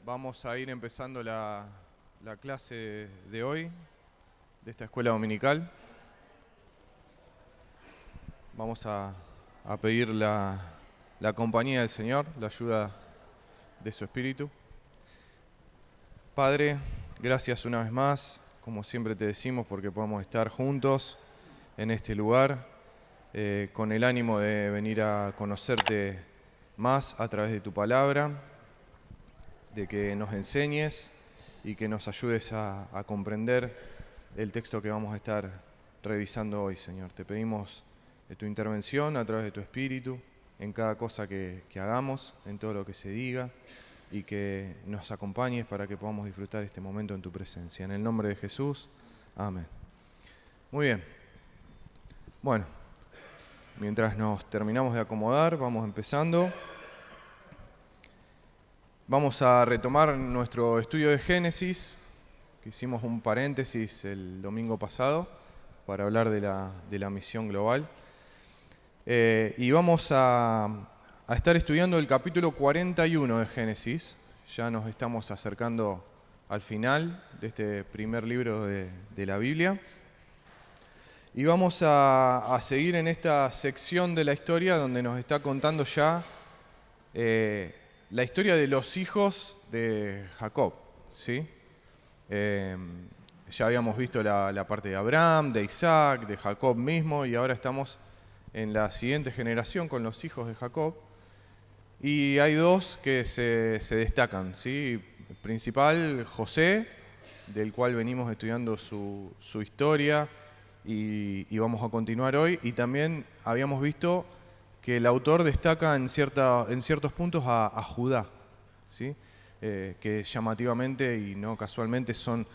Vamos a ir empezando la clase de hoy, de esta escuela dominical. Vamos a pedir la compañía del Señor, la ayuda de su Espíritu. Padre, gracias una vez más, como siempre te decimos, porque podemos estar juntos en este lugar, con el ánimo de venir a conocerte más a través de tu palabra, de que nos enseñes y que nos ayudes a comprender el texto que vamos a estar revisando hoy, Señor. Te pedimos tu intervención a través de tu Espíritu en cada cosa que hagamos, en todo lo que se diga, y que nos acompañes para que podamos disfrutar este momento en tu presencia. En el nombre de Jesús, amén. Muy bien. Bueno, mientras nos terminamos de acomodar, vamos empezando. Vamos a retomar nuestro estudio de Génesis, que hicimos un paréntesis el domingo pasado para hablar de la misión global. Y vamos a estar estudiando el capítulo 41 de Génesis. Ya nos estamos acercando al final de este primer libro de la Biblia. Y vamos a seguir en esta sección de la historia donde nos está contando ya la historia de los hijos de Jacob, ¿sí? Ya habíamos visto la parte de Abraham, de Isaac, de Jacob mismo, y ahora estamos en la siguiente generación con los hijos de Jacob. Y hay dos que se destacan, ¿sí? El principal, José, del cual venimos estudiando su historia y vamos a continuar hoy. Y también habíamos visto que el autor destaca en ciertos puntos a Judá, ¿sí? Que llamativamente y no casualmente son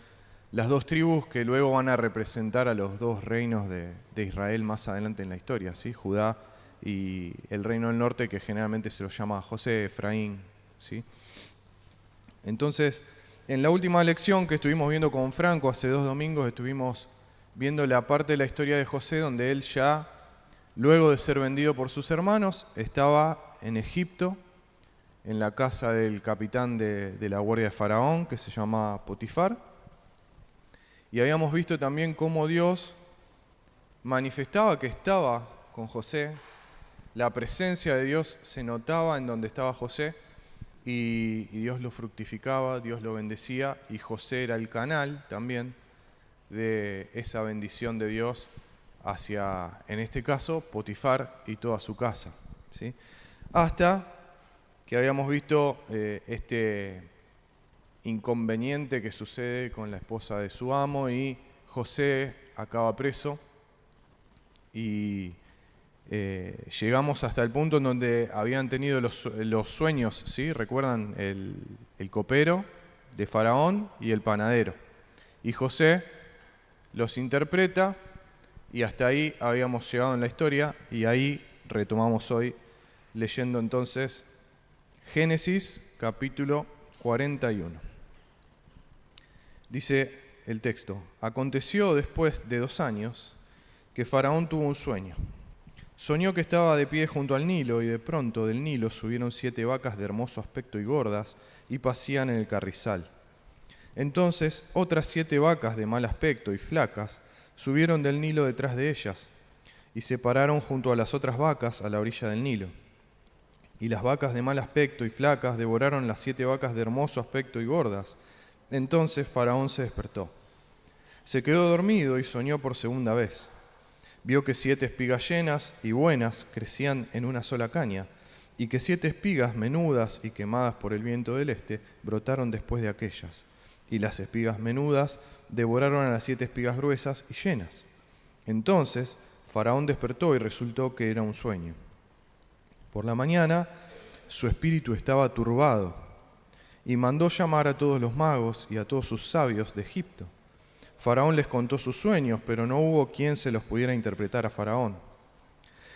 las dos tribus que luego van a representar a los dos reinos de Israel más adelante en la historia, ¿sí? Judá y el reino del norte, que generalmente se lo llama José, Efraín, ¿sí? Entonces, en la última lección que estuvimos viendo con Franco hace 2 domingos, estuvimos viendo la parte de la historia de José donde él ya, luego de ser vendido por sus hermanos, estaba en Egipto, en la casa del capitán de la guardia de Faraón, que se llama Potifar. Y habíamos visto también cómo Dios manifestaba que estaba con José. La presencia de Dios se notaba en donde estaba José y Dios lo fructificaba, Dios lo bendecía, y José era el canal también de esa bendición de Dios hacia, en este caso, Potifar y toda su casa, ¿sí? Hasta que habíamos visto este inconveniente que sucede con la esposa de su amo y José acaba preso y llegamos hasta el punto en donde habían tenido los sueños, ¿sí? ¿Recuerdan? El copero de Faraón y el panadero. Y José los interpreta y hasta ahí habíamos llegado en la historia y ahí retomamos hoy leyendo entonces Génesis capítulo 41. Dice el texto: aconteció después de 2 años que Faraón tuvo un sueño. Soñó que estaba de pie junto al Nilo y de pronto del Nilo subieron 7 vacas de hermoso aspecto y gordas y pacían en el carrizal. Entonces otras 7 vacas de mal aspecto y flacas subieron del Nilo detrás de ellas y se pararon junto a las otras vacas a la orilla del Nilo. Y las vacas de mal aspecto y flacas devoraron las 7 vacas de hermoso aspecto y gordas. Entonces Faraón se despertó. Se quedó dormido y soñó por segunda vez. Vio que 7 espigas llenas y buenas crecían en una sola caña, y que 7 espigas menudas y quemadas por el viento del este brotaron después de aquellas. Y las espigas menudas devoraron a las 7 espigas gruesas y llenas. Entonces Faraón despertó y resultó que era un sueño. Por la mañana su espíritu estaba turbado y mandó llamar a todos los magos y a todos sus sabios de Egipto. Faraón les contó sus sueños, pero no hubo quien se los pudiera interpretar a Faraón.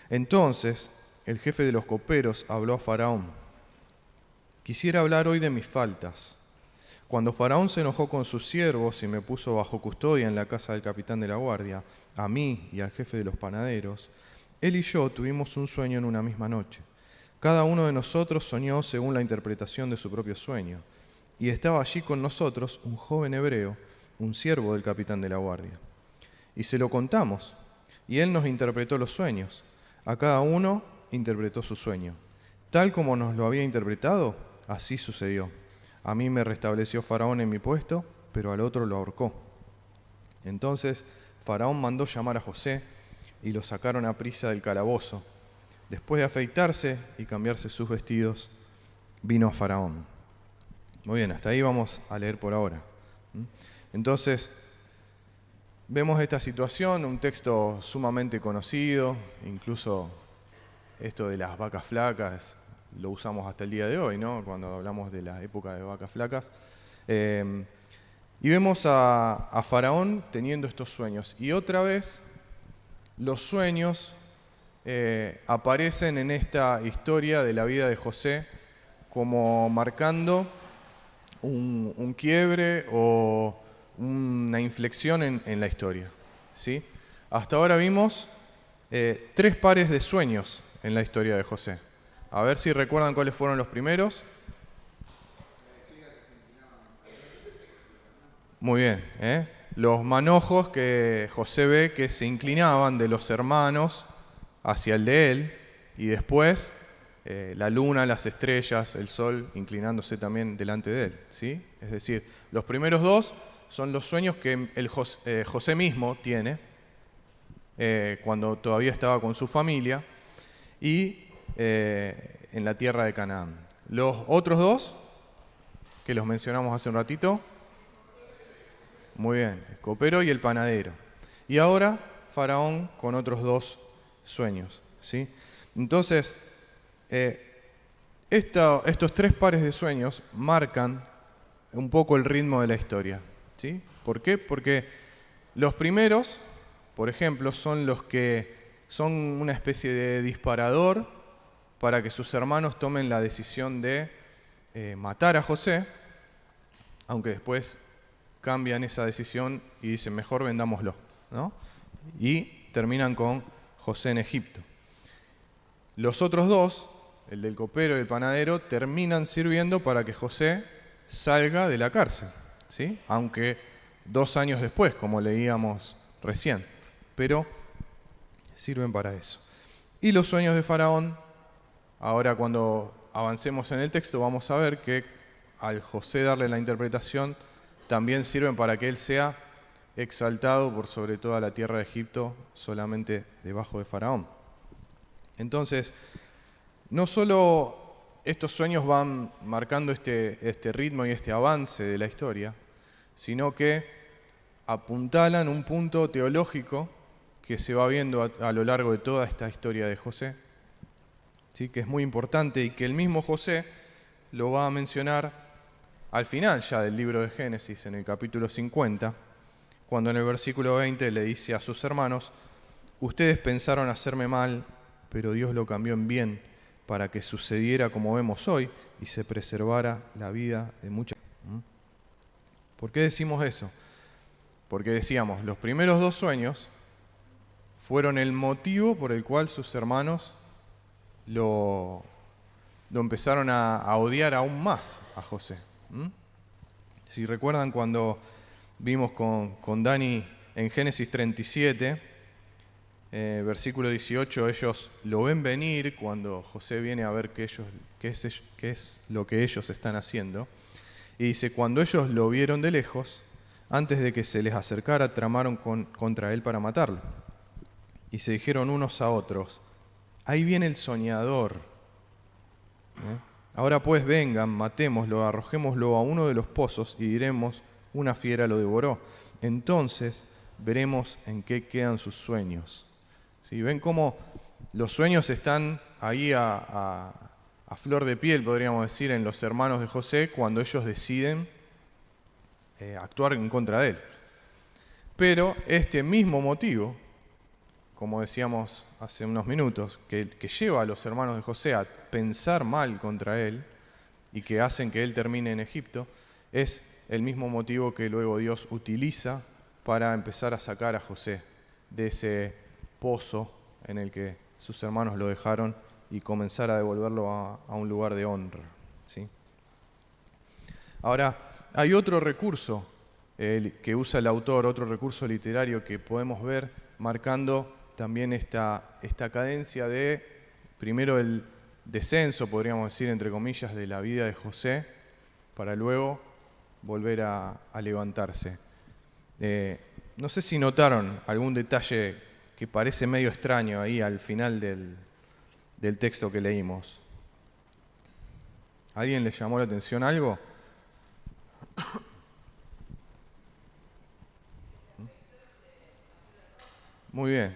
Entonces el jefe de los coperos habló a Faraón: quisiera hablar hoy de mis faltas. Cuando Faraón se enojó con sus siervos y me puso bajo custodia en la casa del capitán de la guardia, a mí y al jefe de los panaderos, él y yo tuvimos un sueño en una misma noche. Cada uno de nosotros soñó según la interpretación de su propio sueño. y estaba allí con nosotros un joven hebreo, un siervo del capitán de la guardia. Y se lo contamos, y él nos interpretó los sueños. A cada uno interpretó su sueño. Tal como nos lo había interpretado, así sucedió. A mí me restableció Faraón en mi puesto, pero al otro lo ahorcó. Entonces Faraón mandó llamar a José y lo sacaron a prisa del calabozo. Después de afeitarse y cambiarse sus vestidos, vino a Faraón. Muy bien, hasta ahí vamos a leer por ahora. Entonces, vemos esta situación, un texto sumamente conocido, incluso esto de las vacas flacas lo usamos hasta el día de hoy, ¿no? Cuando hablamos de la época de vacas flacas. Y vemos a Faraón teniendo estos sueños. Y otra vez, los sueños aparecen en esta historia de la vida de José como marcando un quiebre o una inflexión en la historia, ¿sí? Hasta ahora vimos 3 pares de sueños en la historia de José. A ver si recuerdan cuáles fueron los primeros. Muy bien, ¿eh? Los manojos que José ve que se inclinaban de los hermanos hacia el de él, y después la luna, las estrellas, el sol inclinándose también delante de él, ¿sí? Es decir, los primeros 2 son los sueños que José mismo tiene cuando todavía estaba con su familia y en la tierra de Canaán. Los otros 2, que los mencionamos hace un ratito, muy bien, el copero y el panadero. Y ahora Faraón con otros 2 sueños, ¿sí? Entonces, estos 3 pares de sueños marcan un poco el ritmo de la historia, ¿sí? ¿Por qué? Porque los primeros, por ejemplo, son los que son una especie de disparador para que sus hermanos tomen la decisión de matar a José, aunque después cambian esa decisión y dicen, mejor vendámoslo, ¿no? Y terminan con José en Egipto. Los otros 2, el del copero y el panadero, terminan sirviendo para que José salga de la cárcel, ¿sí? Aunque 2 años después, como leíamos recién, pero sirven para eso. Y los sueños de Faraón, ahora cuando avancemos en el texto vamos a ver que al José darle la interpretación, también sirven para que él sea exaltado por sobre toda la tierra de Egipto, solamente debajo de Faraón. Entonces, no solo estos sueños van marcando este ritmo y este avance de la historia, sino que apuntalan un punto teológico que se va viendo a lo largo de toda esta historia de José, ¿sí? Que es muy importante y que el mismo José lo va a mencionar al final ya del libro de Génesis, en el capítulo 50, cuando en el versículo 20 le dice a sus hermanos, ustedes pensaron hacerme mal, pero Dios lo cambió en bien para que sucediera como vemos hoy y se preservara la vida de muchas. ¿Por qué decimos eso? Porque decíamos, los primeros 2 sueños fueron el motivo por el cual sus hermanos lo empezaron a odiar aún más a José. Si recuerdan cuando vimos con Dani en Génesis 37, versículo 18, ellos lo ven venir cuando José viene a ver qué es lo que ellos están haciendo. Y dice, cuando ellos lo vieron de lejos, antes de que se les acercara, tramaron contra él para matarlo. Y se dijeron unos a otros, ahí viene el soñador. Ahora pues vengan, matémoslo, arrojémoslo a uno de los pozos y diremos, una fiera lo devoró. Entonces veremos en qué quedan sus sueños. ¿Sí? ¿Ven cómo los sueños están ahí a flor de piel, podríamos decir, en los hermanos de José cuando ellos deciden actuar en contra de él? Pero este mismo motivo, como decíamos hace unos minutos, que lleva a los hermanos de José a pensar mal contra él y que hacen que él termine en Egipto, es el mismo motivo que luego Dios utiliza para empezar a sacar a José de ese pozo en el que sus hermanos lo dejaron y comenzar a devolverlo a un lugar de honra, ¿sí? Ahora, hay otro recurso que usa el autor, otro recurso literario que podemos ver marcando también esta cadencia de, primero el descenso, podríamos decir, entre comillas, de la vida de José, para luego volver a levantarse. No sé si notaron algún detalle que parece medio extraño ahí al final del texto que leímos. ¿A alguien le llamó la atención algo? Muy bien.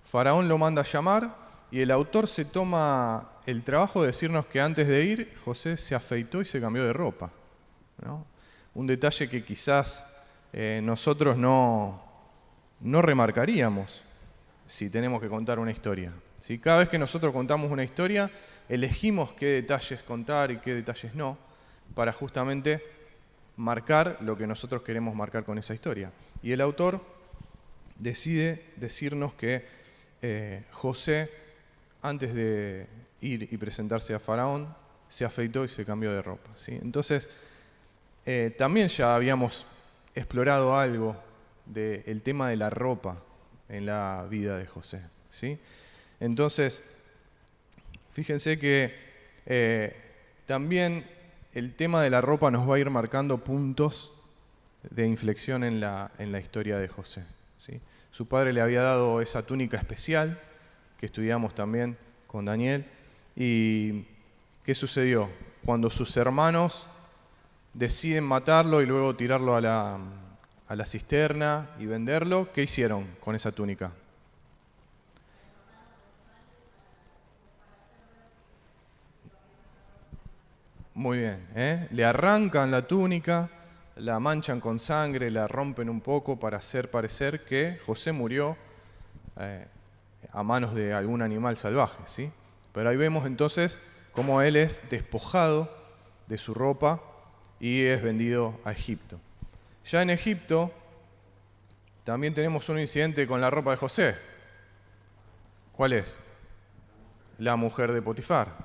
Faraón lo manda a llamar y el autor se toma el trabajo de decirnos que antes de ir, José se afeitó y se cambió de ropa, ¿no? Un detalle que quizás nosotros no remarcaríamos si tenemos que contar una historia. ¿Sí? Cada vez que nosotros contamos una historia, elegimos qué detalles contar y qué detalles no, para justamente marcar lo que nosotros queremos marcar con esa historia. Y el autor decide decirnos que José, antes de ir y presentarse a Faraón, se afeitó y se cambió de ropa, ¿sí? Entonces, también ya habíamos explorado algo del tema de la ropa en la vida de José, ¿sí? Entonces, fíjense que también el tema de la ropa nos va a ir marcando puntos de inflexión en la historia de José, ¿sí? Su padre le había dado esa túnica especial, que estudiamos también con Daniel, y ¿qué sucedió? Cuando sus hermanos deciden matarlo y luego tirarlo a la cisterna y venderlo, ¿qué hicieron con esa túnica? Muy bien, le arrancan la túnica, la manchan con sangre, la rompen un poco para hacer parecer que José murió a manos de algún animal salvaje, ¿sí? Pero ahí vemos entonces cómo él es despojado de su ropa y es vendido a Egipto. Ya en Egipto también tenemos un incidente con la ropa de José. ¿Cuál es? La mujer de Potifar,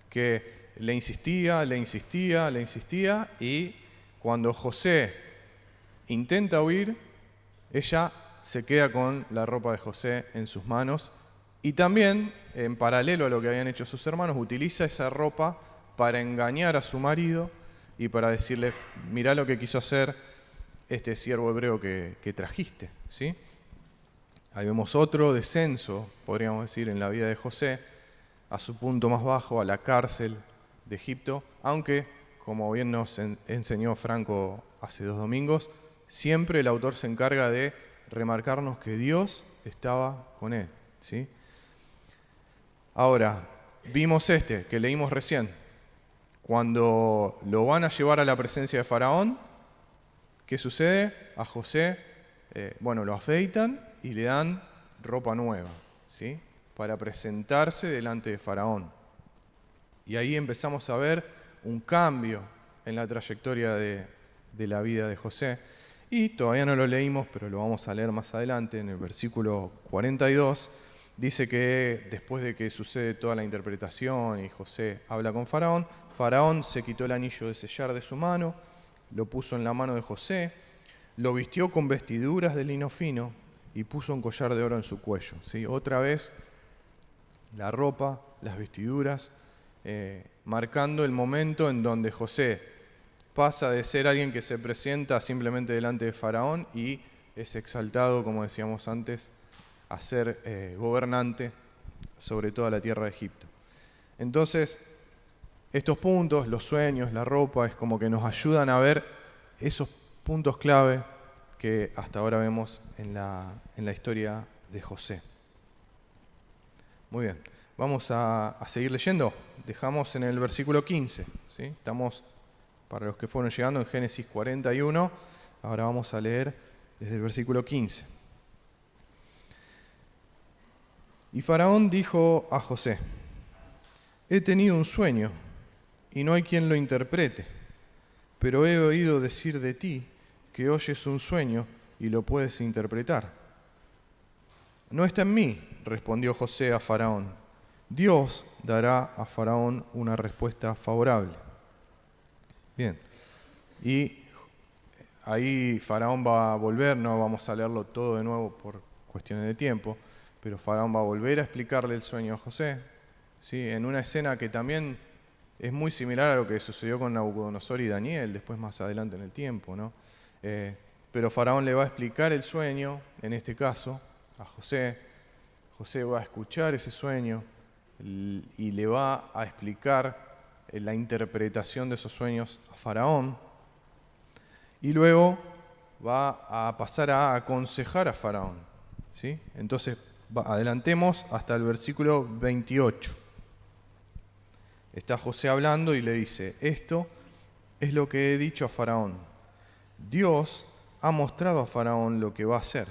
que le insistía y cuando José intenta huir, ella se queda con la ropa de José en sus manos y también, en paralelo a lo que habían hecho sus hermanos, utiliza esa ropa para engañar a su marido y para decirle, mirá lo que quiso hacer este siervo hebreo que trajiste, ¿sí? Ahí vemos otro descenso, podríamos decir, en la vida de José, a su punto más bajo, a la cárcel de Egipto, aunque, como bien nos enseñó Franco hace 2 domingos, siempre el autor se encarga de remarcarnos que Dios estaba con él, ¿sí? Ahora, vimos que leímos recién. Cuando lo van a llevar a la presencia de Faraón, ¿qué sucede? A José, lo afeitan y le dan ropa nueva, ¿sí? Para presentarse delante de Faraón. Y ahí empezamos a ver un cambio en la trayectoria de la vida de José. Y todavía no lo leímos, pero lo vamos a leer más adelante, en el versículo 42, dice que después de que sucede toda la interpretación y José habla con Faraón, Faraón se quitó el anillo de sellar de su mano, lo puso en la mano de José, lo vistió con vestiduras de lino fino y puso un collar de oro en su cuello, ¿sí? Otra vez la ropa, las vestiduras, marcando el momento en donde José pasa de ser alguien que se presenta simplemente delante de Faraón y es exaltado, como decíamos antes, a ser gobernante sobre toda la tierra de Egipto. Entonces, estos puntos, los sueños, la ropa, es como que nos ayudan a ver esos puntos clave que hasta ahora vemos en la historia de José. Muy bien, vamos a seguir leyendo. Dejamos en el versículo 15, ¿sí? Estamos, para los que fueron llegando, en Génesis 41. Ahora vamos a leer desde el versículo 15. Y Faraón dijo a José: he tenido un sueño y no hay quien lo interprete, pero he oído decir de ti que oyes un sueño y lo puedes interpretar. No está en mí, respondió José a Faraón. Dios dará a Faraón una respuesta favorable. Bien. Y ahí Faraón va a volver, no vamos a leerlo todo de nuevo por cuestiones de tiempo, pero Faraón va a volver a explicarle el sueño a José, ¿sí? En una escena que también es muy similar a lo que sucedió con Nabucodonosor y Daniel, después más adelante en el tiempo, ¿no? Pero Faraón le va a explicar el sueño, en este caso, a José. José va a escuchar ese sueño y le va a explicar la interpretación de esos sueños a Faraón. Y luego va a pasar a aconsejar a Faraón, ¿sí? Entonces, adelantemos hasta el versículo 28. Está José hablando y le dice: esto es lo que he dicho a Faraón. Dios ha mostrado a Faraón lo que va a hacer.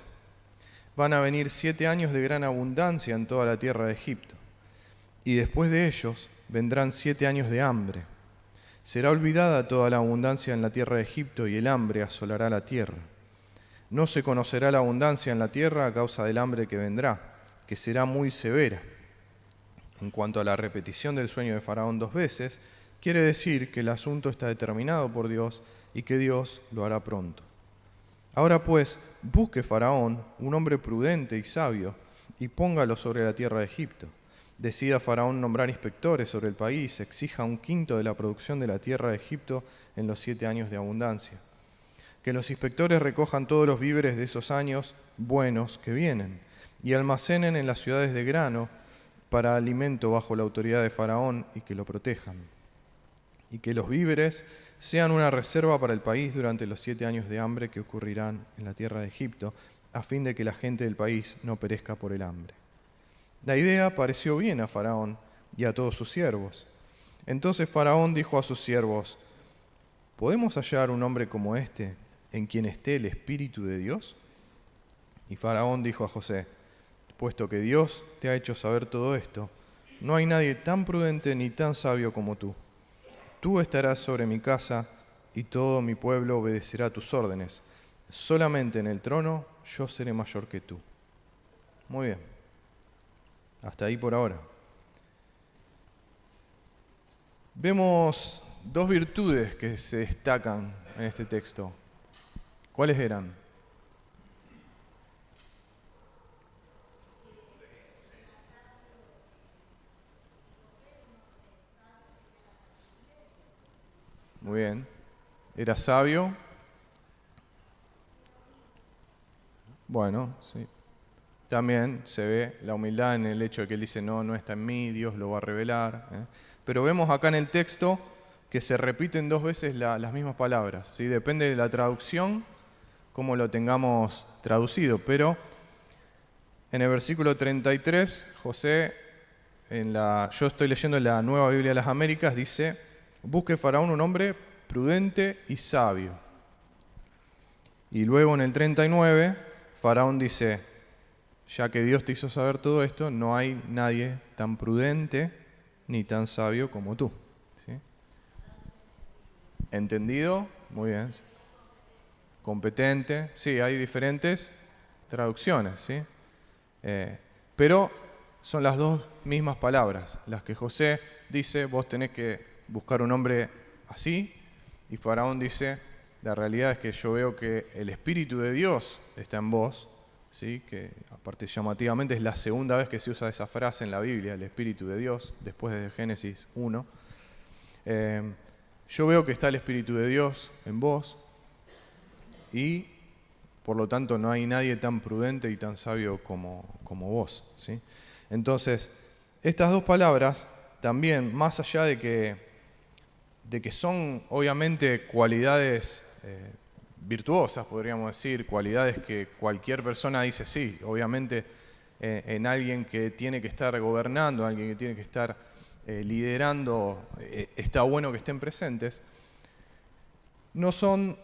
Van a venir 7 años de gran abundancia en toda la tierra de Egipto, y después de ellos vendrán 7 años de hambre. Será olvidada toda la abundancia en la tierra de Egipto, y el hambre asolará la tierra. No se conocerá la abundancia en la tierra a causa del hambre que vendrá, que será muy severa. En cuanto a la repetición del sueño de Faraón 2 veces, quiere decir que el asunto está determinado por Dios y que Dios lo hará pronto. Ahora pues, busque Faraón un hombre prudente y sabio, y póngalo sobre la tierra de Egipto. Decida Faraón nombrar inspectores sobre el país, exija 1/5 de la producción de la tierra de Egipto en los 7 años de abundancia. Que los inspectores recojan todos los víveres de esos años buenos que vienen, y almacenen en las ciudades de grano para alimento bajo la autoridad de Faraón, y que lo protejan. Y que los víveres sean una reserva para el país durante los 7 años de hambre que ocurrirán en la tierra de Egipto, a fin de que la gente del país no perezca por el hambre. La idea pareció bien a Faraón y a todos sus siervos. Entonces Faraón dijo a sus siervos: ¿podemos hallar un hombre como este, en quien esté el Espíritu de Dios? Y Faraón dijo a José: puesto que Dios te ha hecho saber todo esto, no hay nadie tan prudente ni tan sabio como tú. Tú estarás sobre mi casa y todo mi pueblo obedecerá tus órdenes. Solamente en el trono yo seré mayor que tú. Muy bien. Hasta ahí por ahora. Vemos 2 virtudes que se destacan en este texto. ¿Cuáles eran? Muy bien. Era sabio. Bueno, sí. También se ve la humildad en el hecho de que él dice: no está en mí, Dios lo va a revelar. Pero vemos acá en el texto que se repiten 2 veces las mismas palabras, ¿sí? Depende de la traducción, cómo lo tengamos traducido. Pero en el versículo 33, José, yo estoy leyendo en la Nueva Biblia de las Américas, dice: busque Faraón un hombre prudente y sabio. Y luego en el 39, Faraón dice: ya que Dios te hizo saber todo esto, no hay nadie tan prudente ni tan sabio como tú. ¿Sí? ¿Entendido? Muy bien. Competente. Sí, hay diferentes traducciones, ¿sí? Pero son las 2 mismas palabras, las que José dice: vos tenés que buscar un hombre así, y Faraón dice: la realidad es que yo veo que el Espíritu de Dios está en vos, ¿sí? Que aparte llamativamente es la segunda vez que se usa esa frase en la Biblia, el Espíritu de Dios, después de Génesis 1. Yo veo que está el Espíritu de Dios en vos, y por lo tanto no hay nadie tan prudente y tan sabio como vos, ¿sí? Entonces, estas 2 palabras también, más allá de que son obviamente cualidades virtuosas, podríamos decir, cualidades que cualquier persona dice: sí, obviamente en alguien que tiene que estar gobernando, alguien que tiene que estar liderando, está bueno que estén presentes. No son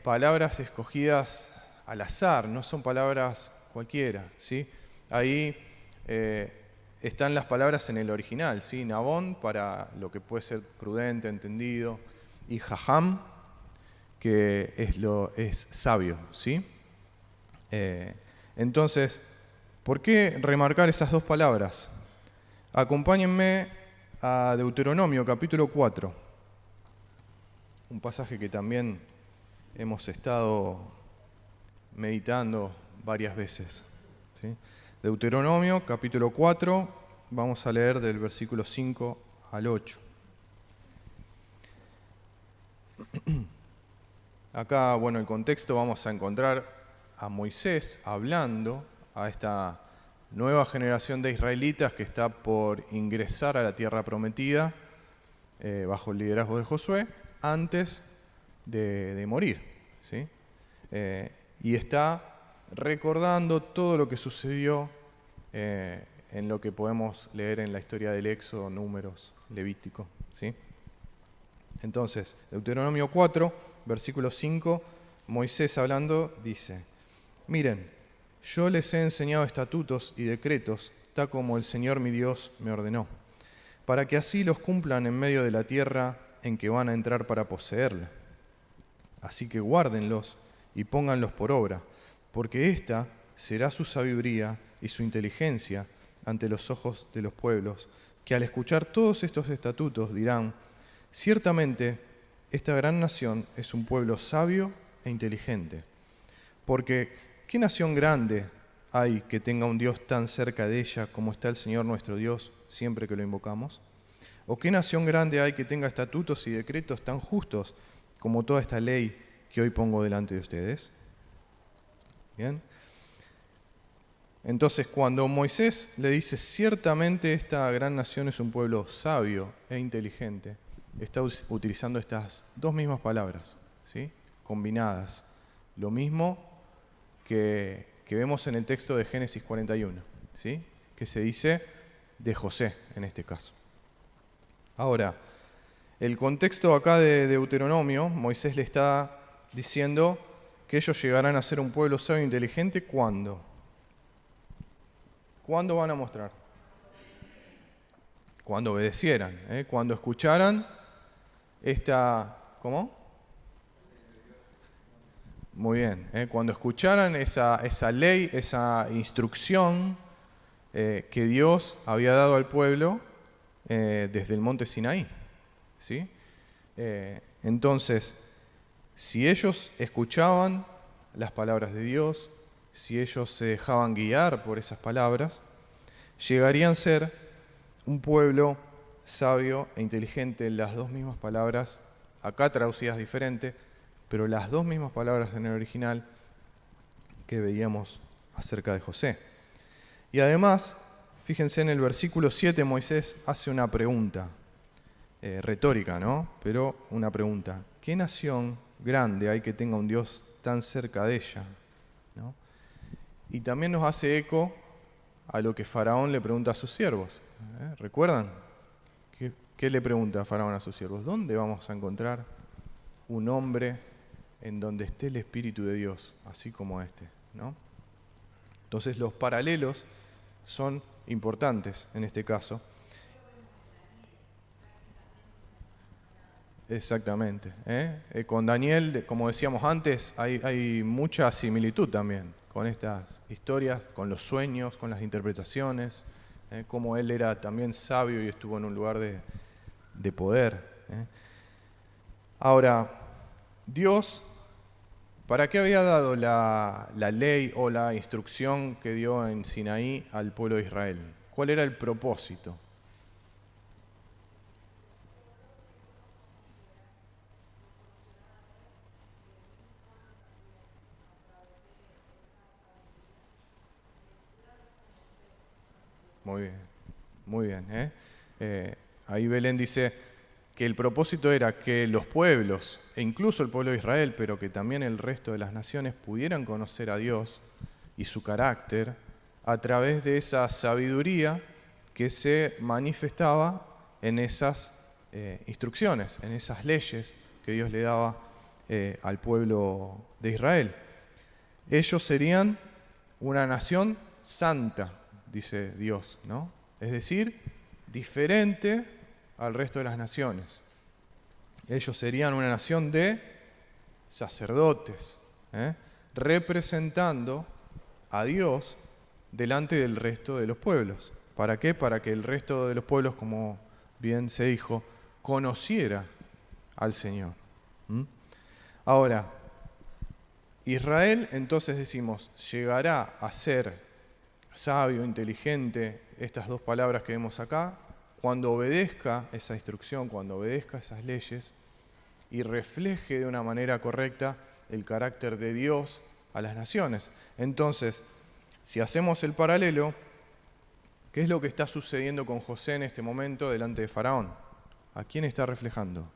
palabras escogidas al azar, no son palabras cualquiera, ¿sí? Ahí están las palabras en el original, ¿sí? Nabón, para lo que puede ser prudente, entendido, y jajam, que es sabio, ¿sí? Entonces, ¿por qué remarcar esas 2 palabras? Acompáñenme a Deuteronomio capítulo 4. un pasaje que también hemos estado meditando varias veces, ¿sí? Deuteronomio, capítulo 4, vamos a leer del versículo 5 al 8. Acá, bueno, el contexto vamos a encontrar a Moisés hablando a esta nueva generación de israelitas que está por ingresar a la tierra prometida bajo el liderazgo de Josué antes de morir, ¿sí? Y está recordando todo lo que sucedió en lo que podemos leer en la historia del Éxodo, Números, Levítico, ¿sí? Entonces, Deuteronomio 4, versículo 5, Moisés hablando dice: miren, yo les he enseñado estatutos y decretos, tal como el Señor mi Dios me ordenó, para que así los cumplan en medio de la tierra en que van a entrar para poseerla. Así que guárdenlos y pónganlos por obra, porque esta será su sabiduría y su inteligencia ante los ojos de los pueblos, que al escuchar todos estos estatutos dirán: ciertamente esta gran nación es un pueblo sabio e inteligente. Porque ¿qué nación grande hay que tenga un Dios tan cerca de ella como está el Señor nuestro Dios siempre que lo invocamos? ¿O qué nación grande hay que tenga estatutos y decretos tan justos como toda esta ley que hoy pongo delante de ustedes? Bien. Entonces, cuando Moisés le dice, ciertamente esta gran nación es un pueblo sabio e inteligente, está utilizando estas dos mismas palabras, ¿sí? Combinadas. Lo mismo que vemos en el texto de Génesis 41, ¿sí? Que se dice de José en este caso. Ahora, el contexto acá de Deuteronomio, Moisés le está diciendo que ellos llegarán a ser un pueblo sabio e inteligente, ¿cuándo? ¿Cuándo van a mostrar? Cuando obedecieran, cuando escucharan esta... ¿Cómo? Muy bien, cuando escucharan esa ley, esa instrucción que Dios había dado al pueblo desde el monte Sinaí, ¿sí? Entonces, si ellos escuchaban las palabras de Dios, si ellos se dejaban guiar por esas palabras, llegarían a ser un pueblo sabio e inteligente. Las dos mismas palabras, acá traducidas diferente, pero las dos mismas palabras en el original que veíamos acerca de José. Y además, fíjense en el versículo 7, Moisés hace una pregunta, retórica, ¿no? Pero una pregunta: ¿qué nación grande hay que tenga un Dios tan cerca de ella? ¿No? Y también nos hace eco a lo que Faraón le pregunta a sus siervos. ¿Recuerdan? ¿Qué le pregunta a Faraón a sus siervos? ¿Dónde vamos a encontrar un hombre en donde esté el Espíritu de Dios, así como este, ¿no? Entonces los paralelos son importantes en este caso. Exactamente. Con Daniel, como decíamos antes, hay mucha similitud también con estas historias, con los sueños, con las interpretaciones, como él era también sabio y estuvo en un lugar de poder. Ahora, Dios, ¿para qué había dado la ley o la instrucción que dio en Sinaí al pueblo de Israel? ¿Cuál era el propósito? Muy bien, muy bien. Ahí Belén dice que el propósito era que los pueblos, e incluso el pueblo de Israel, pero que también el resto de las naciones pudieran conocer a Dios y su carácter a través de esa sabiduría que se manifestaba en esas instrucciones, en esas leyes que Dios le daba al pueblo de Israel. Ellos serían una nación santa, dice Dios, ¿no? Es decir, diferente al resto de las naciones. Ellos serían una nación de sacerdotes, representando a Dios delante del resto de los pueblos. ¿Para qué? Para que el resto de los pueblos, como bien se dijo, conociera al Señor. Ahora, Israel, entonces decimos, llegará a ser sabio, inteligente, estas dos palabras que vemos acá, cuando obedezca esa instrucción, cuando obedezca esas leyes y refleje de una manera correcta el carácter de Dios a las naciones. Entonces, si hacemos el paralelo, ¿qué es lo que está sucediendo con José en este momento delante de Faraón? ¿A quién está reflejando?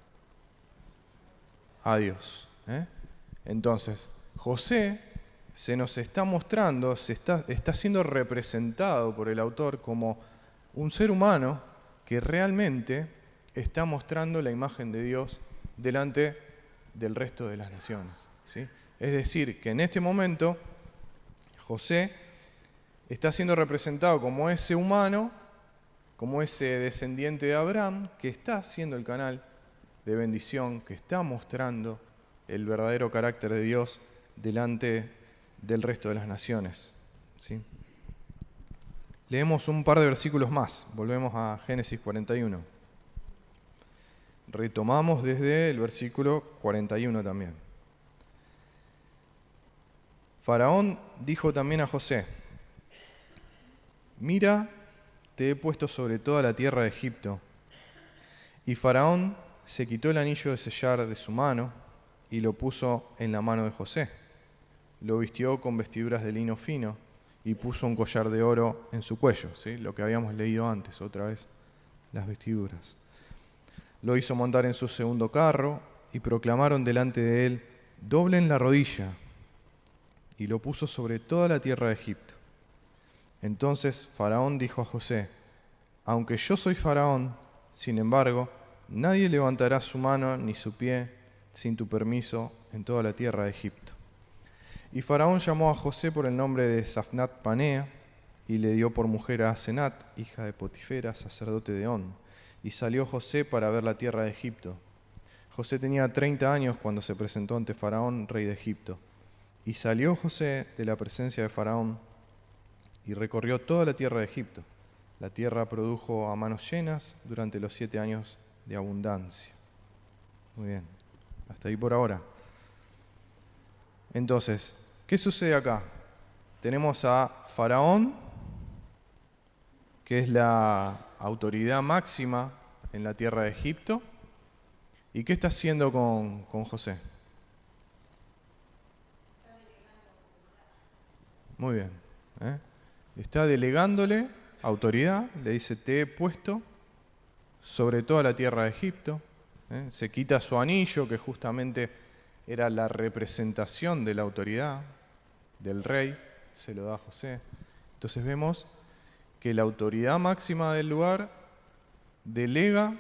A Dios. Entonces, José se nos está mostrando, está siendo representado por el autor como un ser humano que realmente está mostrando la imagen de Dios delante del resto de las naciones, ¿sí? Es decir, que en este momento José está siendo representado como ese humano, como ese descendiente de Abraham, que está haciendo el canal de bendición, que está mostrando el verdadero carácter de Dios delante del resto de las naciones, ¿sí? Leemos un par de versículos más, volvemos a Génesis 41. Retomamos desde el versículo 41 también. Faraón dijo también a José: mira, te he puesto sobre toda la tierra de Egipto. Y Faraón se quitó el anillo de sellar de su mano y lo puso en la mano de José. Lo vistió con vestiduras de lino fino y puso un collar de oro en su cuello, ¿sí? Lo que habíamos leído antes, otra vez, las vestiduras. Lo hizo montar en su segundo carro y proclamaron delante de él: doblen la rodilla. Y lo puso sobre toda la tierra de Egipto. Entonces Faraón dijo a José: aunque yo soy Faraón, sin embargo, nadie levantará su mano ni su pie sin tu permiso en toda la tierra de Egipto. Y Faraón llamó a José por el nombre de Safnat Panea y le dio por mujer a Asenat, hija de Potifera, sacerdote de On. Y salió José para ver la tierra de Egipto. José tenía 30 años cuando se presentó ante Faraón, rey de Egipto. Y salió José de la presencia de Faraón y recorrió toda la tierra de Egipto. La tierra produjo a manos llenas durante los 7 años de abundancia. Muy bien, hasta ahí por ahora. Entonces, ¿qué sucede acá? Tenemos a Faraón, que es la autoridad máxima en la tierra de Egipto. ¿Y qué está haciendo con José? Muy bien. Está delegándole autoridad, le dice: te he puesto sobre toda la tierra de Egipto. Se quita su anillo, que justamente era la representación de la autoridad del rey, se lo da a José. Entonces vemos que la autoridad máxima del lugar delega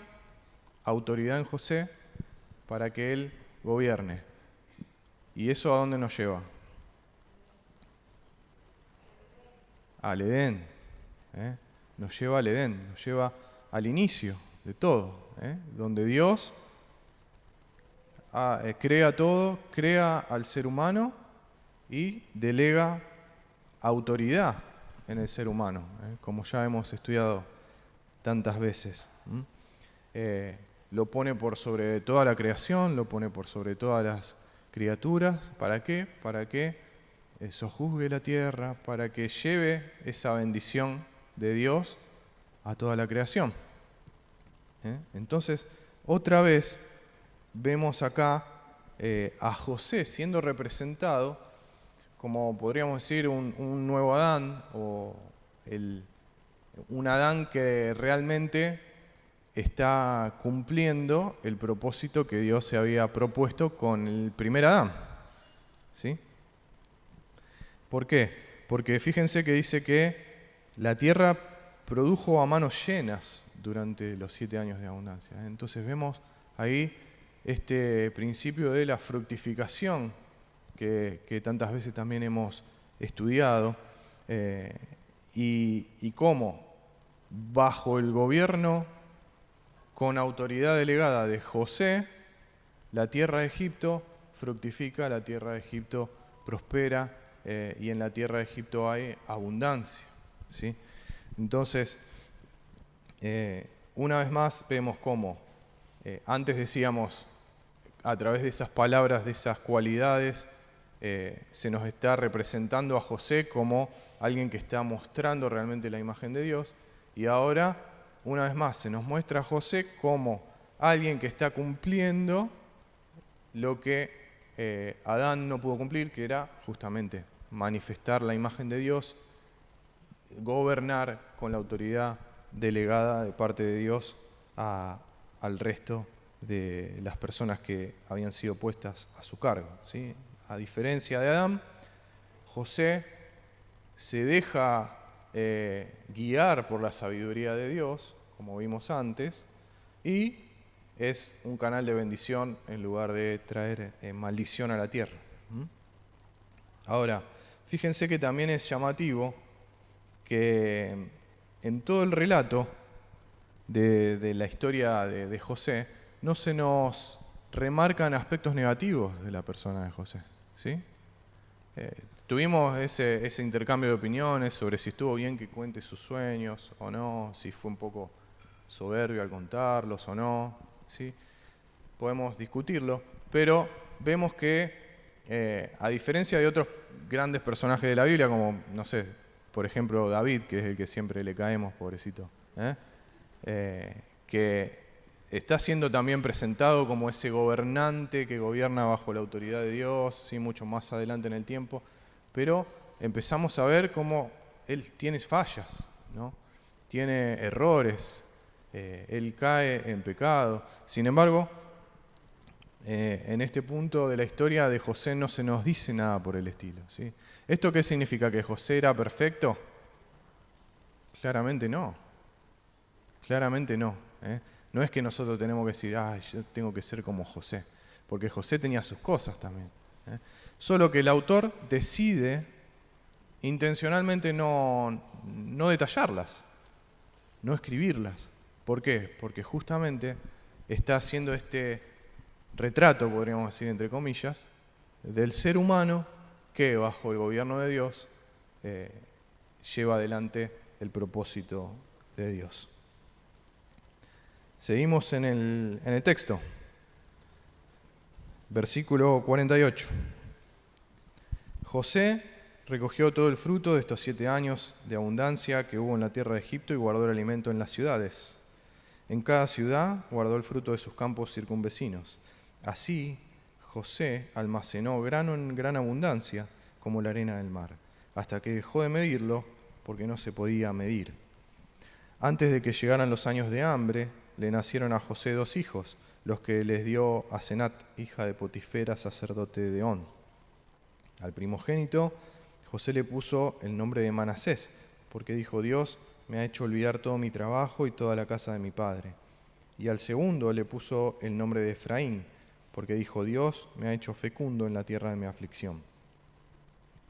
autoridad en José para que él gobierne. ¿Y eso a dónde nos lleva? Al Edén. Nos lleva al Edén, nos lleva al inicio de todo, donde Dios crea todo, crea al ser humano y delega autoridad en el ser humano, como ya hemos estudiado tantas veces. Lo pone por sobre toda la creación, lo pone por sobre todas las criaturas. ¿Para qué? Para que sojuzgue la tierra, para que lleve esa bendición de Dios a toda la creación. Entonces, otra vez vemos acá a José siendo representado como, podríamos decir, un nuevo Adán, o un Adán que realmente está cumpliendo el propósito que Dios se había propuesto con el primer Adán, ¿sí? ¿Por qué? Porque fíjense que dice que la tierra produjo a manos llenas durante los 7 años de abundancia. Entonces vemos ahí este principio de la fructificación que tantas veces también hemos estudiado, y cómo bajo el gobierno con autoridad delegada de José, la tierra de Egipto fructifica, la tierra de Egipto prospera, y en la tierra de Egipto hay abundancia, ¿sí? Entonces, una vez más vemos cómo antes decíamos a través de esas palabras, de esas cualidades, se nos está representando a José como alguien que está mostrando realmente la imagen de Dios. Y ahora, una vez más, se nos muestra a José como alguien que está cumpliendo lo que Adán no pudo cumplir, que era justamente manifestar la imagen de Dios, gobernar con la autoridad delegada de parte de Dios al resto de las personas que habían sido puestas a su cargo, ¿sí? A diferencia de Adán, José se deja guiar por la sabiduría de Dios, como vimos antes, y es un canal de bendición en lugar de traer maldición a la tierra. Ahora, fíjense que también es llamativo que en todo el relato de la historia de José no se nos remarcan aspectos negativos de la persona de José, ¿sí? Tuvimos ese intercambio de opiniones sobre si estuvo bien que cuente sus sueños o no, si fue un poco soberbio al contarlos o no, ¿sí? Podemos discutirlo, pero vemos que a diferencia de otros grandes personajes de la Biblia, como, no sé, por ejemplo David, que es el que siempre le caemos, pobrecito, que está siendo también presentado como ese gobernante que gobierna bajo la autoridad de Dios, ¿sí? Mucho más adelante en el tiempo, pero empezamos a ver cómo él tiene fallas, ¿no? Tiene errores, él cae en pecado. Sin embargo, en este punto de la historia de José no se nos dice nada por el estilo, ¿sí? ¿Esto qué significa? ¿Que José era perfecto? Claramente no. Claramente no. No es que nosotros tenemos que decir, yo tengo que ser como José, porque José tenía sus cosas también. Solo que el autor decide intencionalmente no detallarlas, no escribirlas. ¿Por qué? Porque justamente está haciendo este retrato, podríamos decir entre comillas, del ser humano que bajo el gobierno de Dios lleva adelante el propósito de Dios. Seguimos en el texto. Versículo 48. José recogió todo el fruto de estos 7 años de abundancia que hubo en la tierra de Egipto y guardó el alimento en las ciudades. En cada ciudad guardó el fruto de sus campos circunvecinos. Así, José almacenó grano en gran abundancia, como la arena del mar, hasta que dejó de medirlo, porque no se podía medir. Antes de que llegaran los años de hambre, le nacieron a José 2 hijos, los que les dio Asenat, hija de Potifera, sacerdote de On. Al primogénito, José le puso el nombre de Manasés, porque dijo: Dios me ha hecho olvidar todo mi trabajo y toda la casa de mi padre. Y al segundo le puso el nombre de Efraín, porque dijo: Dios me ha hecho fecundo en la tierra de mi aflicción.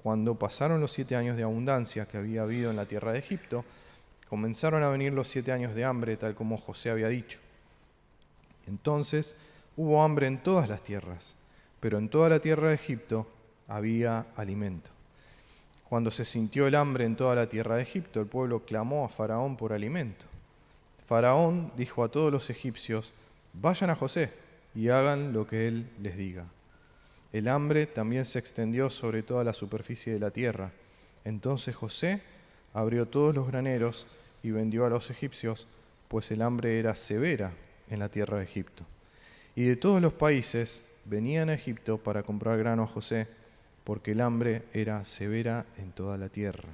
Cuando pasaron los 7 años de abundancia que había habido en la tierra de Egipto, comenzaron a venir los 7 años de hambre, tal como José había dicho. Entonces hubo hambre en todas las tierras, pero en toda la tierra de Egipto había alimento. Cuando se sintió el hambre en toda la tierra de Egipto, el pueblo clamó a Faraón por alimento. Faraón dijo a todos los egipcios: vayan a José y hagan lo que él les diga. El hambre también se extendió sobre toda la superficie de la tierra. Entonces José abrió todos los graneros y vendió a los egipcios, pues el hambre era severa en la tierra de Egipto. Y de todos los países venían a Egipto para comprar grano a José, porque el hambre era severa en toda la tierra.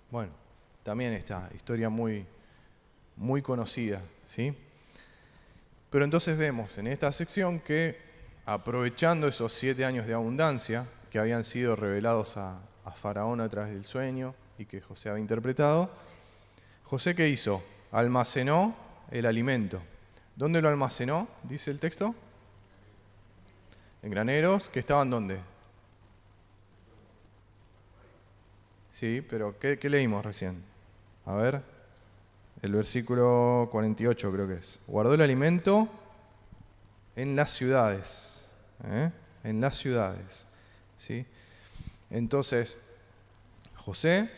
Bueno, también esta historia muy conocida, ¿sí? Pero entonces vemos en esta sección que, aprovechando esos 7 años de abundancia que habían sido revelados a Faraón a través del sueño y que José había interpretado, José, ¿qué hizo? Almacenó el alimento. ¿Dónde lo almacenó? Dice el texto. En graneros, que estaban ¿dónde? Sí, pero ¿qué leímos recién? A ver, el versículo 48 creo que es. Guardó el alimento en las ciudades. En las ciudades. ¿Sí? Entonces, José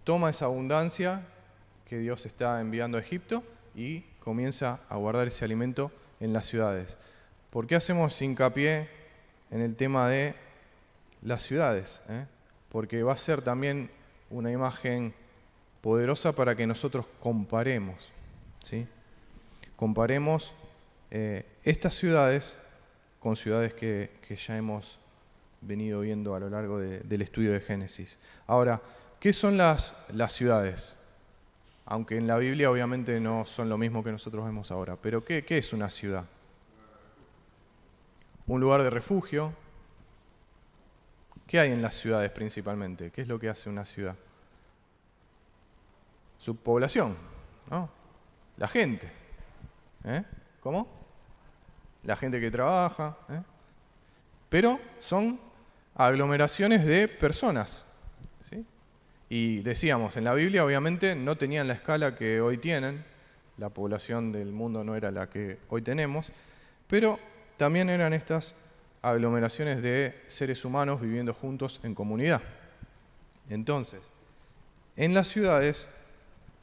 toma esa abundancia que Dios está enviando a Egipto y comienza a guardar ese alimento en las ciudades. ¿Por qué hacemos hincapié en el tema de las ciudades? Porque va a ser también una imagen poderosa para que nosotros comparemos, ¿sí? Comparemos estas ciudades con ciudades que ya hemos venido viendo a lo largo del estudio de Génesis. Ahora, ¿qué son las ciudades? Aunque en la Biblia obviamente no son lo mismo que nosotros vemos ahora. Pero ¿qué es una ciudad? Un lugar de refugio. ¿Qué hay en las ciudades principalmente? ¿Qué es lo que hace una ciudad? Su población, ¿no? La gente. ¿Cómo? La gente que trabaja. Pero son aglomeraciones de personas. ¿Sí? Y decíamos, en la Biblia obviamente no tenían la escala que hoy tienen. La población del mundo no era la que hoy tenemos. Pero también eran estas aglomeraciones de seres humanos viviendo juntos en comunidad. Entonces, en las ciudades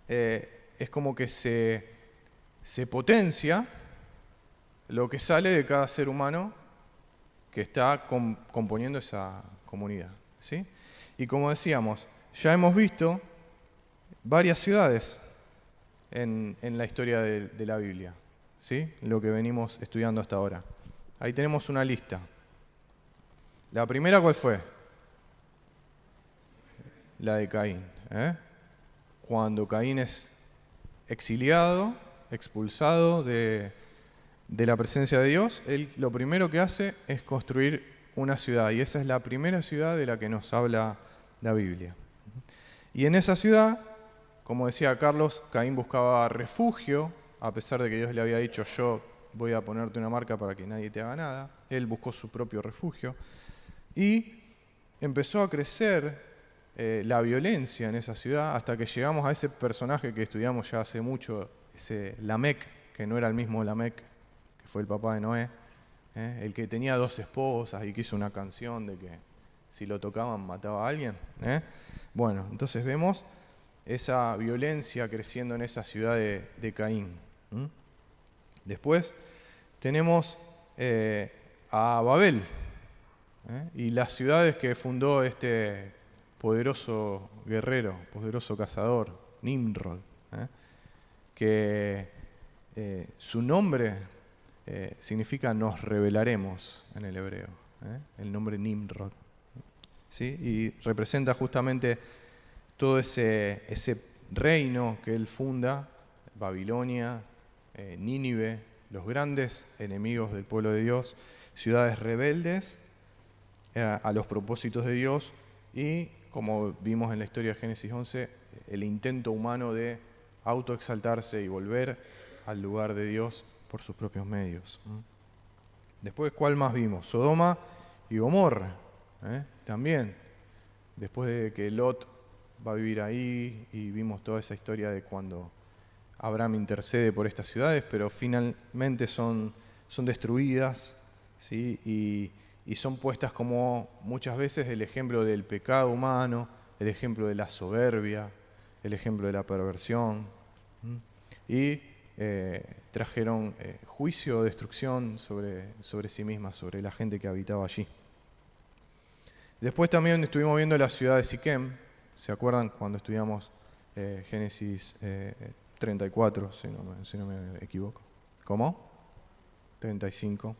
es como que se potencia lo que sale de cada ser humano que está componiendo esa comunidad, ¿sí? Y como decíamos, ya hemos visto varias ciudades en la historia de la Biblia, ¿sí? Lo que venimos estudiando hasta ahora. Ahí tenemos una lista. La primera, ¿cuál fue? La de Caín. Cuando Caín es exiliado, expulsado de la presencia de Dios, él lo primero que hace es construir una ciudad. Y esa es la primera ciudad de la que nos habla la Biblia. Y en esa ciudad, como decía Carlos, Caín buscaba refugio, a pesar de que Dios le había dicho, yo voy a ponerte una marca para que nadie te haga nada. Él buscó su propio refugio. Y empezó a crecer la violencia en esa ciudad hasta que llegamos a ese personaje que estudiamos ya hace mucho, ese Lamec, que no era el mismo Lamec que fue el papá de Noé, el que tenía 2 esposas y que hizo una canción de que si lo tocaban mataba a alguien. Bueno, entonces vemos esa violencia creciendo en esa ciudad de Caín. Después tenemos a Babel, y las ciudades que fundó este poderoso guerrero, poderoso cazador, Nimrod, que su nombre significa nos revelaremos en el hebreo, el nombre Nimrod, ¿sí? Y representa justamente todo ese reino que él funda, Babilonia, Nínive, los grandes enemigos del pueblo de Dios, ciudades rebeldes a los propósitos de Dios y, como vimos en la historia de Génesis 11, el intento humano de autoexaltarse y volver al lugar de Dios por sus propios medios. Después, ¿cuál más vimos? Sodoma y Gomorra, también. Después de que Lot va a vivir ahí y vimos toda esa historia de cuando Abraham intercede por estas ciudades, pero finalmente son destruidas, ¿sí? Y son puestas como muchas veces el ejemplo del pecado humano, el ejemplo de la soberbia, el ejemplo de la perversión. Y trajeron juicio o destrucción sobre sí mismas, sobre la gente que habitaba allí. Después también estuvimos viendo la ciudad de Siquem. ¿Se acuerdan cuando estudiamos Génesis 34, si no me equivoco? ¿Cómo? 35.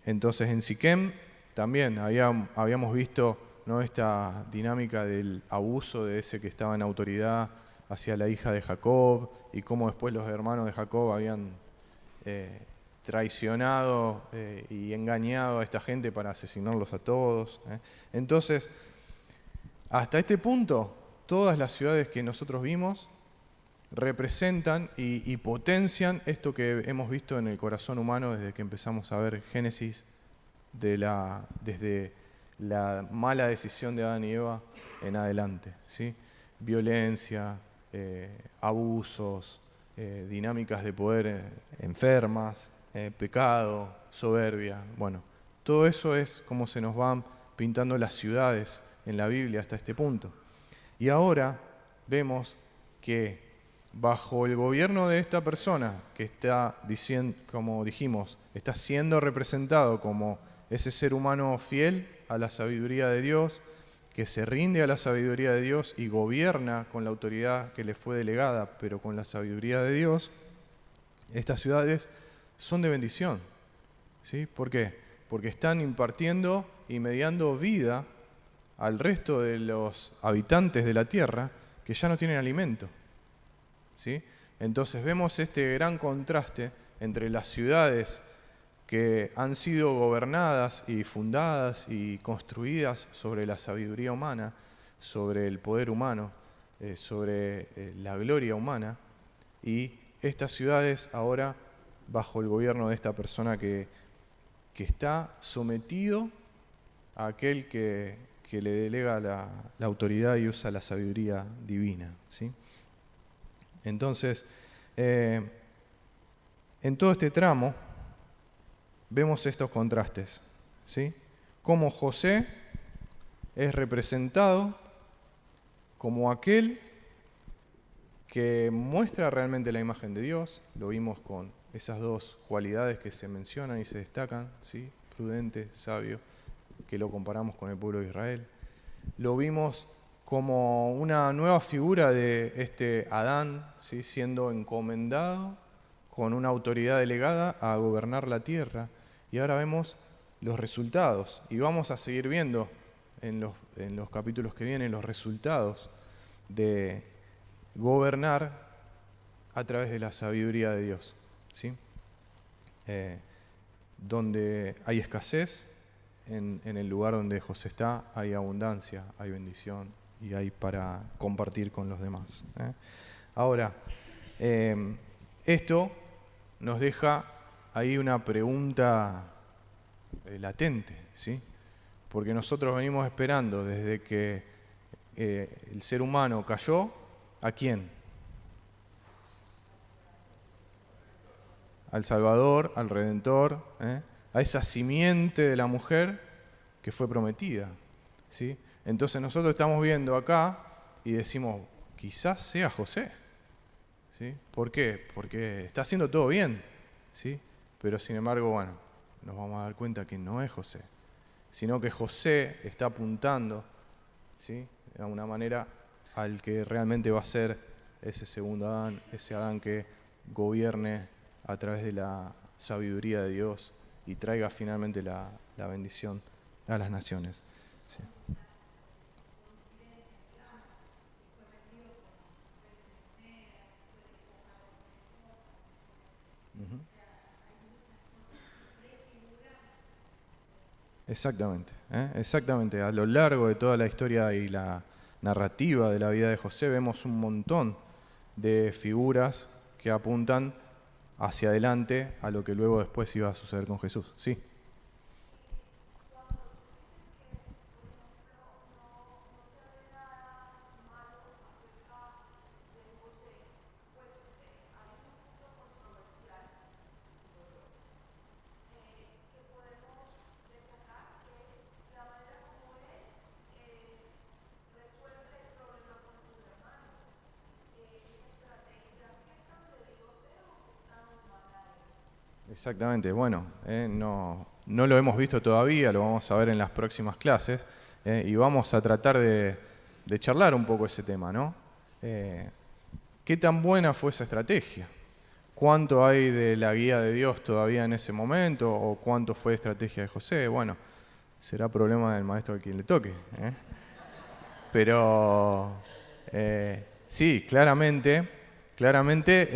Entonces en Siquem también habíamos visto, ¿no?, esta dinámica del abuso de ese que estaba en autoridad hacia la hija de Jacob y cómo después los hermanos de Jacob habían traicionado y engañado a esta gente para asesinarlos a todos. Entonces, hasta este punto, todas las ciudades que nosotros vimos representan y potencian esto que hemos visto en el corazón humano desde que empezamos a ver Génesis, desde la mala decisión de Adán y Eva en adelante, ¿sí? Violencia, abusos, dinámicas de poder enfermas, pecado, soberbia. Bueno, todo eso es como se nos van pintando las ciudades en la Biblia hasta este punto. Y ahora vemos que bajo el gobierno de esta persona que está diciendo, como dijimos, está siendo representado como ese ser humano fiel a la sabiduría de Dios, que se rinde a la sabiduría de Dios y gobierna con la autoridad que le fue delegada, pero con la sabiduría de Dios, estas ciudades son de bendición. ¿Sí? ¿Por qué? Porque están impartiendo y mediando vida al resto de los habitantes de la tierra que ya no tienen alimento. ¿Sí? Entonces vemos este gran contraste entre las ciudades que han sido gobernadas y fundadas y construidas sobre la sabiduría humana, sobre el poder humano, sobre la gloria humana, y estas ciudades ahora bajo el gobierno de esta persona que está sometido a aquel que le delega la autoridad y usa la sabiduría divina. ¿Sí? Entonces, en todo este tramo vemos estos contrastes, ¿sí? Cómo José es representado como aquel que muestra realmente la imagen de Dios. Lo vimos con esas dos cualidades que se mencionan y se destacan, ¿sí? Prudente, sabio, que lo comparamos con el pueblo de Israel. Lo vimos como una nueva figura de este Adán, ¿sí? Siendo encomendado con una autoridad delegada a gobernar la tierra. Y ahora vemos los resultados. Y vamos a seguir viendo en los capítulos que vienen los resultados de gobernar a través de la sabiduría de Dios. ¿Sí? Donde hay escasez, en el lugar donde José está, hay abundancia, hay bendición y hay para compartir con los demás. Ahora, esto nos deja ahí una pregunta latente, ¿sí? Porque nosotros venimos esperando desde que el ser humano cayó, ¿a quién? Al Salvador, al Redentor, a esa simiente de la mujer que fue prometida, ¿sí? Entonces nosotros estamos viendo acá y decimos, quizás sea José, ¿sí? ¿Por qué? Porque está haciendo todo bien, ¿sí? Pero sin embargo, bueno, nos vamos a dar cuenta que no es José, sino que José está apuntando, ¿sí? De alguna manera al que realmente va a ser ese segundo Adán, ese Adán que gobierne a través de la sabiduría de Dios y traiga finalmente la bendición a las naciones. Sí. Uh-huh. Exactamente, exactamente. A lo largo de toda la historia y la narrativa de la vida de José vemos un montón de figuras que apuntan hacia adelante a lo que luego después iba a suceder con Jesús. Sí. Exactamente, bueno, no lo hemos visto todavía, lo vamos a ver en las próximas clases y vamos a tratar de charlar un poco ese tema, ¿no? ¿Qué tan buena fue esa estrategia? ¿Cuánto hay de la guía de Dios todavía en ese momento o cuánto fue estrategia de José? Bueno, será problema del maestro a quien le toque. Pero sí, claramente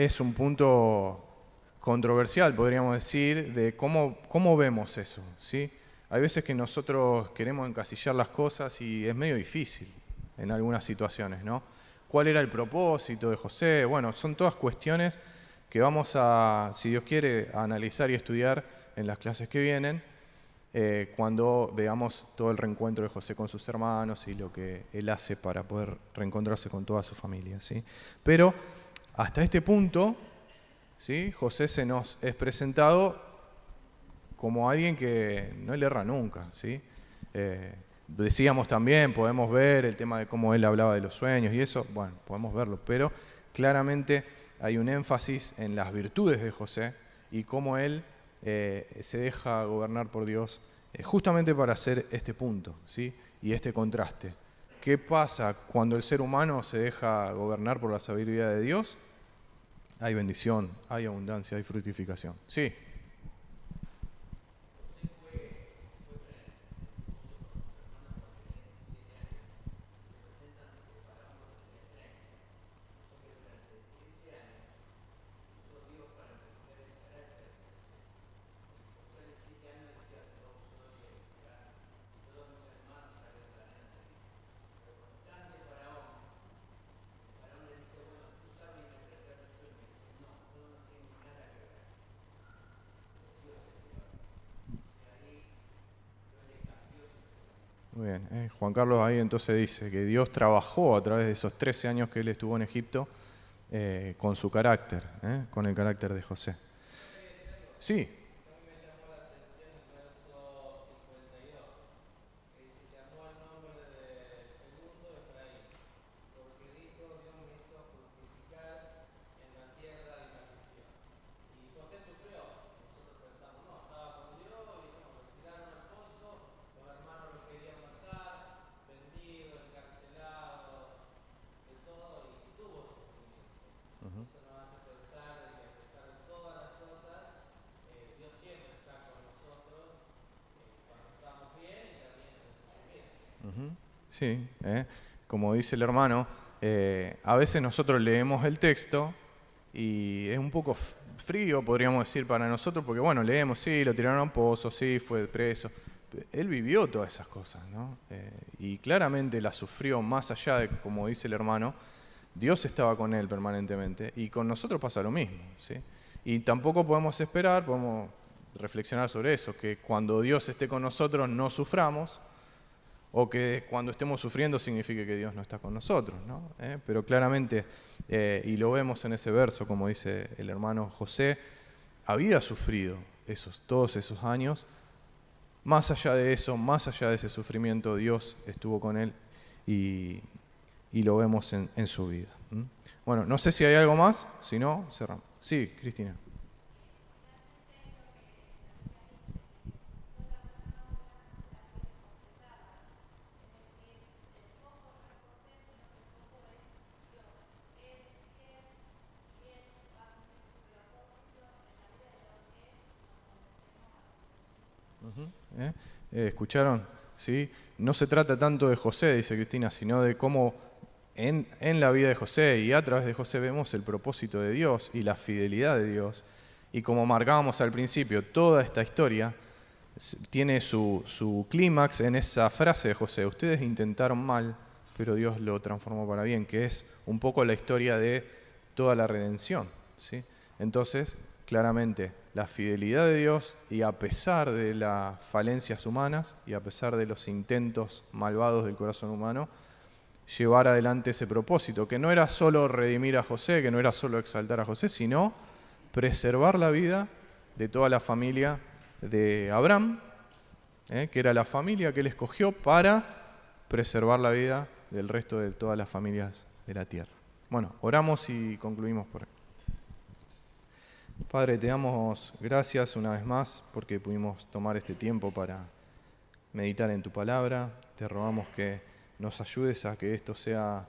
es un punto controversial, podríamos decir, de cómo vemos eso, ¿sí? Hay veces que nosotros queremos encasillar las cosas y es medio difícil en algunas situaciones, ¿no? ¿Cuál era el propósito de José? Bueno, son todas cuestiones que vamos a, si Dios quiere, a analizar y estudiar en las clases que vienen, cuando veamos todo el reencuentro de José con sus hermanos y lo que él hace para poder reencontrarse con toda su familia, ¿sí? Pero hasta este punto, ¿sí? José se nos es presentado como alguien que no le erra nunca, ¿sí? Decíamos también, podemos ver el tema de cómo él hablaba de los sueños y eso, bueno, podemos verlo, pero claramente hay un énfasis en las virtudes de José y cómo él se deja gobernar por Dios justamente para hacer este punto, ¿sí? Y este contraste. ¿Qué pasa cuando el ser humano se deja gobernar por la sabiduría de Dios? Hay bendición, hay abundancia, hay fructificación. Sí. Muy bien. Juan Carlos ahí entonces dice que Dios trabajó a través de esos 13 años que él estuvo en Egipto con su carácter, con el carácter de José. Sí. Sí, como dice el hermano, a veces nosotros leemos el texto y es un poco frío, podríamos decir, para nosotros, porque bueno, leemos, sí, lo tiraron a un pozo, sí, fue preso. Él vivió todas esas cosas, ¿no? Y claramente las sufrió más allá de, como dice el hermano, Dios estaba con él permanentemente y con nosotros pasa lo mismo, ¿sí? Y tampoco podemos esperar, podemos reflexionar sobre eso, que cuando Dios esté con nosotros no suframos, o que cuando estemos sufriendo signifique que Dios no está con nosotros, ¿no? Pero claramente, y lo vemos en ese verso, como dice el hermano José, había sufrido todos esos años. Más allá de eso, más allá de ese sufrimiento, Dios estuvo con él y lo vemos en su vida. Bueno, no sé si hay algo más, si no, cerramos. Sí, Cristina. ¿Escucharon? ¿Sí? No se trata tanto de José, dice Cristina, sino de cómo en la vida de José y a través de José vemos el propósito de Dios y la fidelidad de Dios. Y como marcábamos al principio, toda esta historia tiene su clímax en esa frase de José: ustedes intentaron mal, pero Dios lo transformó para bien, que es un poco la historia de toda la redención, ¿sí? Entonces, claramente, la fidelidad de Dios, y a pesar de las falencias humanas y a pesar de los intentos malvados del corazón humano, llevar adelante ese propósito, que no era solo redimir a José, que no era solo exaltar a José, sino preservar la vida de toda la familia de Abraham, que era la familia que él escogió para preservar la vida del resto de todas las familias de la tierra. Bueno, oramos y concluimos por ahí. Padre, te damos gracias una vez más porque pudimos tomar este tiempo para meditar en tu palabra. Te rogamos que nos ayudes a que esto sea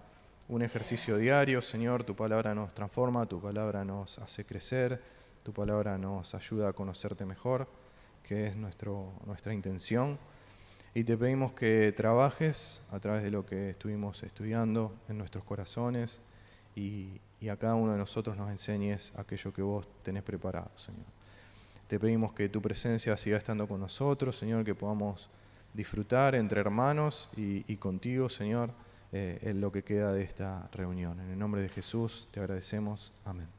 un ejercicio diario, Señor. Tu palabra nos transforma, tu palabra nos hace crecer, tu palabra nos ayuda a conocerte mejor, que es nuestra intención. Y te pedimos que trabajes a través de lo que estuvimos estudiando en nuestros corazones y a cada uno de nosotros nos enseñes aquello que vos tenés preparado, Señor. Te pedimos que tu presencia siga estando con nosotros, Señor, que podamos disfrutar entre hermanos y contigo, Señor, en lo que queda de esta reunión. En el nombre de Jesús te agradecemos. Amén.